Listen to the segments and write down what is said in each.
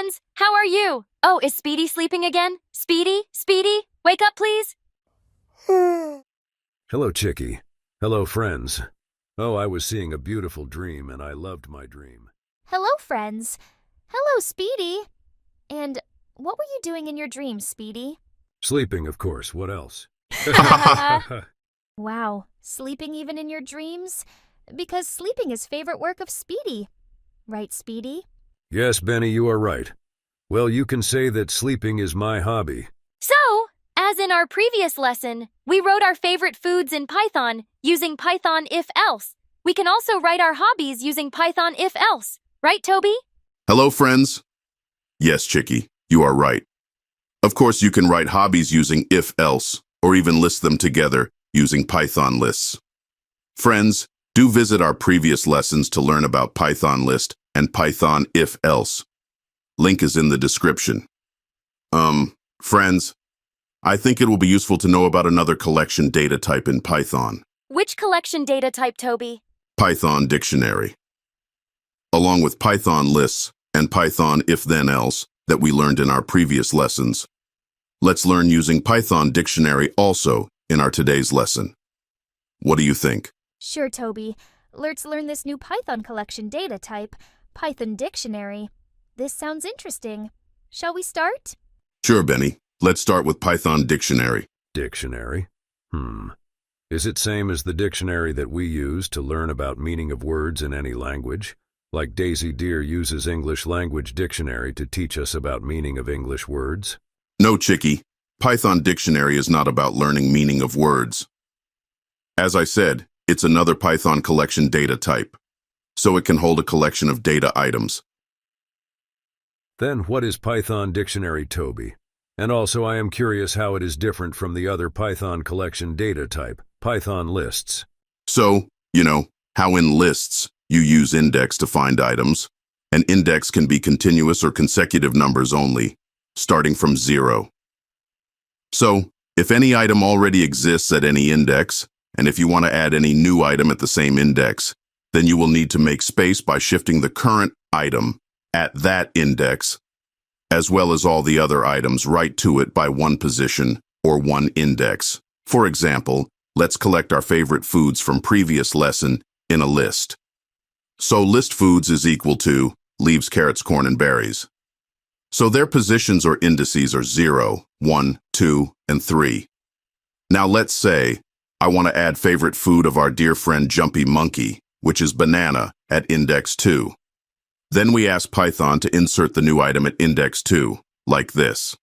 friends. How are you? Oh, is Speedy sleeping again? Speedy? Speedy? Wake up, please. Hello, Chicky. Hello, friends. Oh, I was seeing a beautiful dream, and I loved my dream. Hello, friends. Hello, Speedy. And what were you doing in your dreams, Speedy? Sleeping, of course. What else? Wow, sleeping even in your dreams? Because sleeping is favorite work of Speedy. Right, Speedy? Yes, Benny, you are right. Well, you can say that sleeping is my hobby. So, as in our previous lesson, we wrote our favorite foods in Python using Python if-else. We can also write our hobbies using Python if-else. Right, Toby? Hello, friends. Yes, Chicky, you are right. Of course, you can write hobbies using if-else, or even list them together using Python lists. Friends, do visit our previous lessons to learn about Python list and Python if-else. Link is in the description. Friends, I think it will be useful to know about another collection data type in Python. Which collection data type, Toby? Python dictionary. Along with Python lists and Python if-then-else that we learned in our previous lessons, let's learn using Python dictionary also in our today's lesson. What do you think? Sure, Toby. Let's learn this new Python collection data type, Python dictionary. This sounds interesting. Shall we start? Sure, Benny. Let's start with Python dictionary. Dictionary? Is it same as the dictionary that we use to learn about meaning of words in any language? Like Daisy Deer uses English language dictionary to teach us about meaning of English words? No, Chicky. Python dictionary is not about learning meaning of words. As I said, it's another Python collection data type, so it can hold a collection of data items. Then what is Python dictionary, Toby? And also I am curious how it is different from the other Python collection data type, Python lists. So, how in lists you use index to find items. An index can be continuous or consecutive numbers only, starting from 0. So, if any item already exists at any index, and if you want to add any new item at the same index, then you will need to make space by shifting the current item at that index, as well as all the other items right to it by one position or one index. For example, let's collect our favorite foods from previous lesson in a list. So list foods is equal to leaves, carrots, corn, and berries. So their positions or indices are 0, 1, 2, and 3. Now let's say I want to add favorite food of our dear friend Jumpy Monkey, which is banana, at index 2. Then we ask Python to insert the new item at index 2, like this.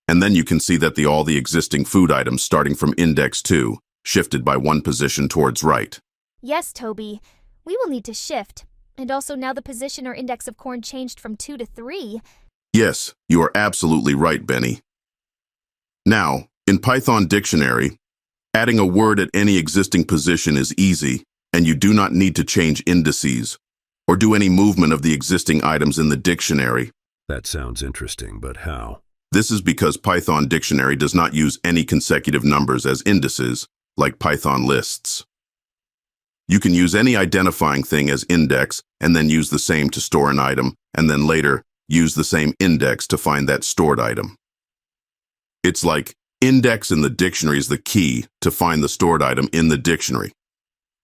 And then you can see that all the existing food items starting from index 2 shifted by one position towards right. Yes, Toby. We will need to shift. And also now the position or index of corn changed from 2 to 3. Yes, you are absolutely right, Benny. Now, in Python dictionary, adding a word at any existing position is easy, and you do not need to change indices or do any movement of the existing items in the dictionary. That sounds interesting, but how? This is because Python dictionary does not use any consecutive numbers as indices, like Python lists. You can use any identifying thing as index and then use the same to store an item, and then later use the same index to find that stored item. It's like index in the dictionary is the key to find the stored item in the dictionary.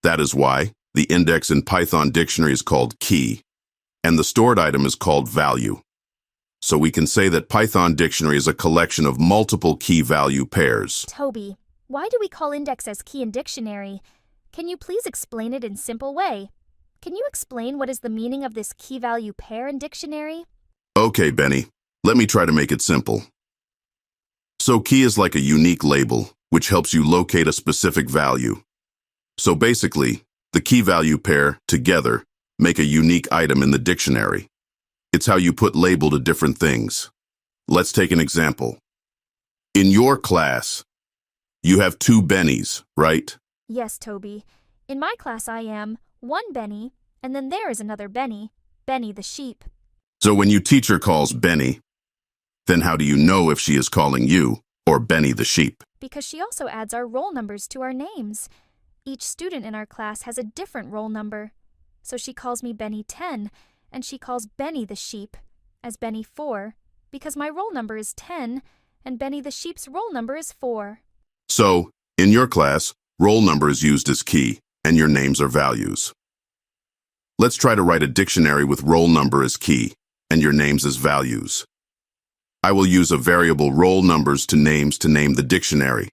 That is why the index in Python dictionary is called key, and the stored item is called value. So we can say that Python dictionary is a collection of multiple key value pairs. Toby, why do we call index as key in dictionary? Can you please explain it in simple way? Can you explain what is the meaning of this key value pair in dictionary? Okay, Benny, let me try to make it simple. So key is like a unique label, which helps you locate a specific value. So basically, the key value pair together make a unique item in the dictionary. It's how you put label to different things. Let's take an example. In your class, you have 2 Bennies, right? Yes, Toby. In my class I am 1 Benny, and then there is another Benny, Benny the sheep. So when your teacher calls Benny, then how do you know if she is calling you or Benny the sheep? Because she also adds our roll numbers to our names. Each student in our class has a different roll number. So she calls me Benny 10, and she calls Benny the sheep, as Benny 4 because my roll number is 10 and Benny the sheep's roll number is 4. So, in your class, roll number is used as key, and your names are values. Let's try to write a dictionary with roll number as key, and your names as values. I will use a variable roll numbers to name the dictionary.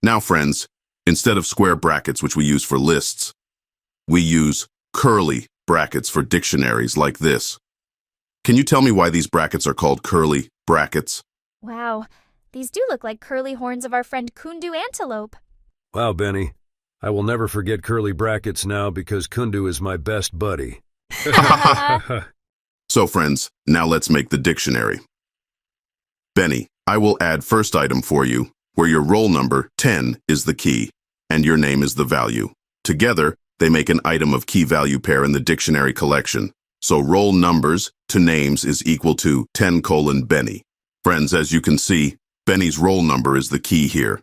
Now, friends, instead of square brackets, which we use for lists, we use curly brackets for dictionaries like this. Can you tell me why these brackets are called curly brackets? Wow, these do look like curly horns of our friend Kundu antelope. Wow, Benny. I will never forget curly brackets now because Kundu is my best buddy. So, friends, now let's make the dictionary. Benny, I will add first item for you, where your roll number, 10, is the key, and your name is the value. Together, they make an item of key-value pair in the dictionary collection. So roll numbers to names is equal to 10:Benny. Friends, as you can see, Benny's roll number is the key here,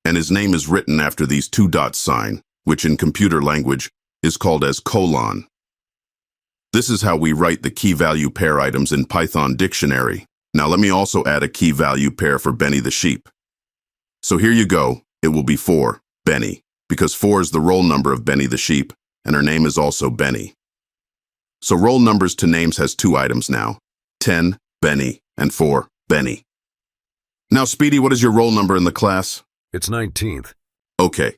and his name is written after these two dot sign, which in computer language is called as colon. This is how we write the key-value pair items in Python dictionary. Now let me also add a key-value pair for Benny the sheep. So here you go, it will be 4, Benny, because 4 is the roll number of Benny the sheep, and her name is also Benny. So roll numbers to names has 2 items now, 10, Benny, and 4, Benny. Now, Speedy, what is your roll number in the class? It's 19th. Okay.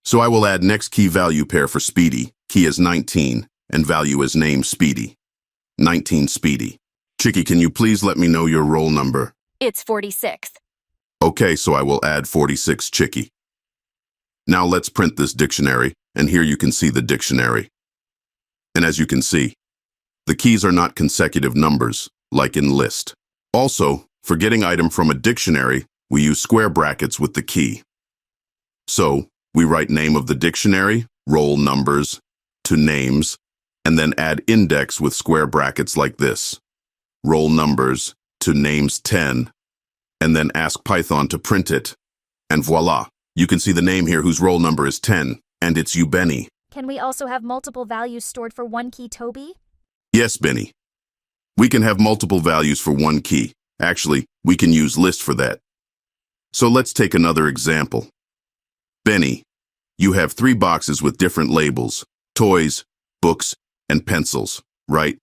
So I will add next key-value pair for Speedy. Key is 19, and value is name Speedy. 19 Speedy. Chicky, can you please let me know your roll number? It's 46. Okay, so I will add 46 Chicky. Now let's print this dictionary, and here you can see the dictionary. And as you can see, the keys are not consecutive numbers, like in list. Also, for getting item from a dictionary, we use square brackets with the key. So, we write name of the dictionary, roll numbers, to names, and then add index with square brackets like this. Roll numbers, to names 10, and then ask Python to print it. And voila, you can see the name here whose roll number is 10, and it's you, Benny. Can we also have multiple values stored for one key, Toby? Yes, Benny. We can have multiple values for one key. Actually, we can use list for that. So let's take another example. Benny, you have 3 boxes with different labels, toys, books, and pencils, right?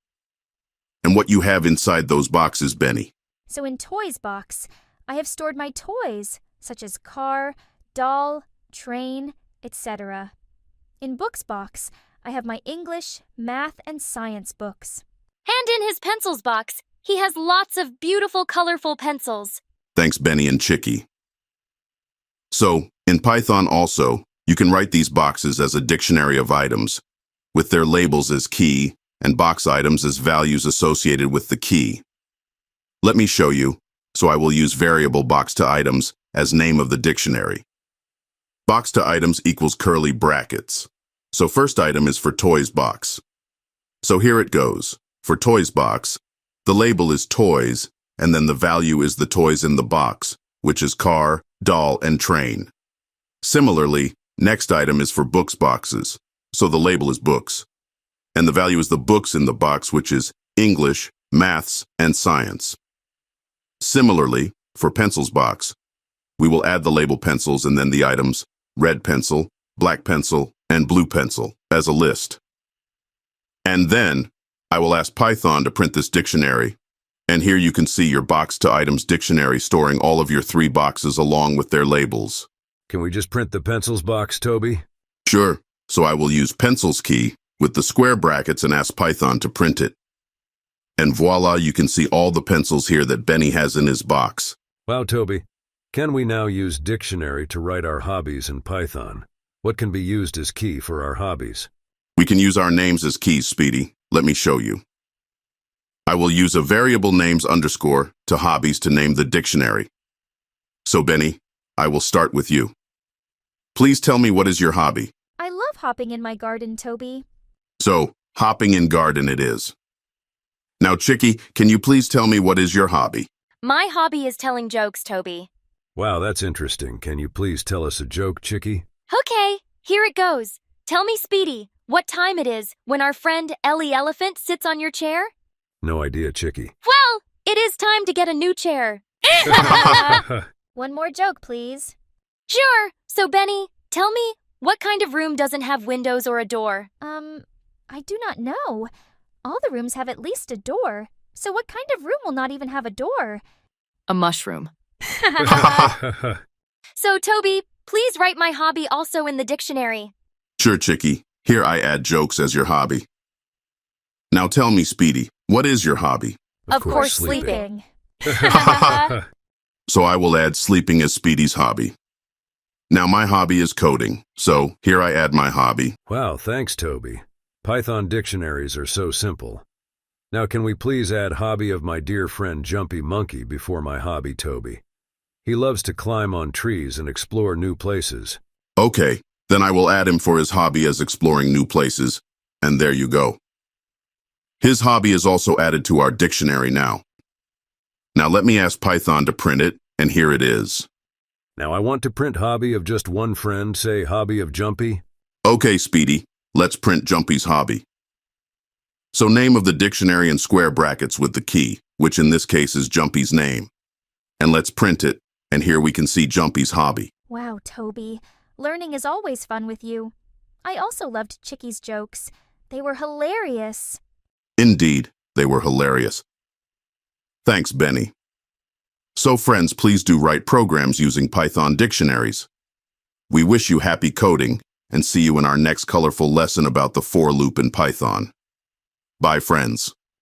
And what you have inside those boxes, Benny? So in Toys box, I have stored my toys, such as car, doll, train, etc. In Books box, I have my English, math, and science books. And in his pencils box, he has lots of beautiful, colorful pencils. Thanks, Benny and Chicky. So, in Python also, you can write these boxes as a dictionary of items, with their labels as key, and box items as values associated with the key. Let me show you, so I will use variable box to items as name of the dictionary. Box to items equals curly brackets. So first item is for toys box. So here it goes. For toys box, the label is toys, and then the value is the toys in the box, which is car, doll, and train. Similarly, next item is for books boxes. So the label is books, and the value is the books in the box, which is English, maths, and science. Similarly, for pencils box, we will add the label pencils and then the items red pencil, black pencil, and blue pencil as a list. And then I will ask Python to print this dictionary. And here you can see your box to items dictionary storing all of your 3 boxes along with their labels. Can we just print the pencils box, Toby? Sure. So I will use pencils key with the square brackets and ask Python to print it. And voila, you can see all the pencils here that Benny has in his box. Wow, Toby. Can we now use dictionary to write our hobbies in Python? What can be used as key for our hobbies? We can use our names as keys, Speedy. Let me show you. I will use a variable names underscore to hobbies to name the dictionary. So, Benny, I will start with you. Please tell me what is your hobby? I love hopping in my garden, Toby. So, hopping in garden it is. Now, Chicky, can you please tell me what is your hobby? My hobby is telling jokes, Toby. Wow, that's interesting. Can you please tell us a joke, Chicky? Okay, here it goes. Tell me, Speedy, what time it is when our friend Ellie Elephant sits on your chair? No idea, Chicky. Well, it is time to get a new chair. One more joke, please. Sure. So, Benny, tell me, what kind of room doesn't have windows or a door? I do not know. All the rooms have at least a door. So what kind of room will not even have a door? A mushroom. So, Toby, please write my hobby also in the dictionary. Sure, Chicky. Here I add jokes as your hobby. Now tell me, Speedy, what is your hobby? Of course, sleeping. So I will add sleeping as Speedy's hobby. Now my hobby is coding, so here I add my hobby. Wow, thanks, Toby. Python dictionaries are so simple. Now can we please add hobby of my dear friend Jumpy Monkey before my hobby, Toby? He loves to climb on trees and explore new places. Okay, then I will add him for his hobby as exploring new places, and there you go. His hobby is also added to our dictionary now. Now let me ask Python to print it, and here it is. Now I want to print hobby of just one friend, say hobby of Jumpy. Okay, Speedy, let's print Jumpy's hobby. So name of the dictionary in square brackets with the key, which in this case is Jumpy's name. And let's print it, and here we can see Jumpy's hobby. Wow, Toby. Learning is always fun with you. I also loved Chicky's jokes. They were hilarious. Indeed, they were hilarious. Thanks, Benny. So friends, please do write programs using Python dictionaries. We wish you happy coding and see you in our next colorful lesson about the for loop in Python. Bye, friends.